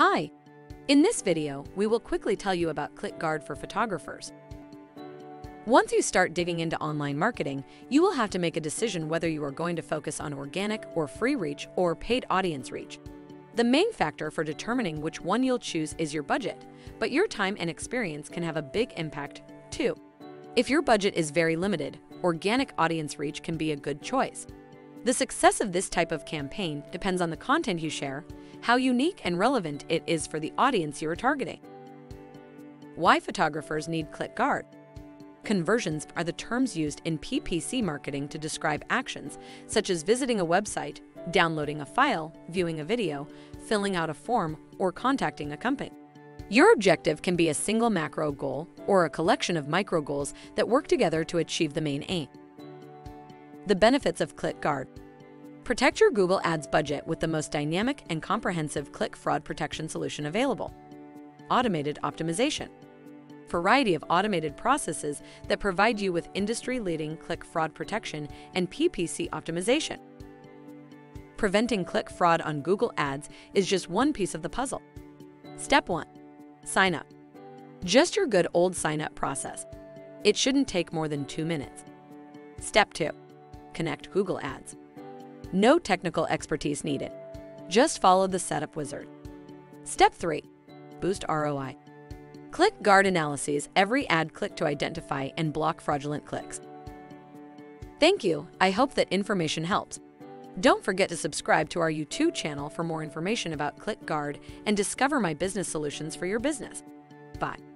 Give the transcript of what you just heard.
Hi! In this video, we will quickly tell you about ClickGuard for Photographers. Once you start digging into online marketing, you will have to make a decision whether you are going to focus on organic or free reach or paid audience reach. The main factor for determining which one you'll choose is your budget, but your time and experience can have a big impact too. If your budget is very limited, organic audience reach can be a good choice. The success of this type of campaign depends on the content you share, how unique and relevant it is for the audience you are targeting. Why photographers need ClickGuard? Conversions are the terms used in PPC marketing to describe actions such as visiting a website, downloading a file, viewing a video, filling out a form, or contacting a company. Your objective can be a single macro goal or a collection of micro goals that work together to achieve the main aim. The benefits of ClickGuard. Protect your Google Ads budget with the most dynamic and comprehensive click fraud protection solution available. Automated optimization. Variety of automated processes that provide you with industry-leading click fraud protection and PPC optimization. Preventing click fraud on Google Ads is just one piece of the puzzle. Step 1. Sign up. Just your good old sign-up process. It shouldn't take more than 2 minutes. Step 2. Connect Google Ads. No technical expertise needed. Just follow the setup wizard. Step 3. Boost ROI. ClickGuard analyzes every ad click to identify and block fraudulent clicks. Thank you. I hope that information helps. Don't forget to subscribe to our YouTube channel for more information about ClickGuard and discover my business solutions for your business. Bye.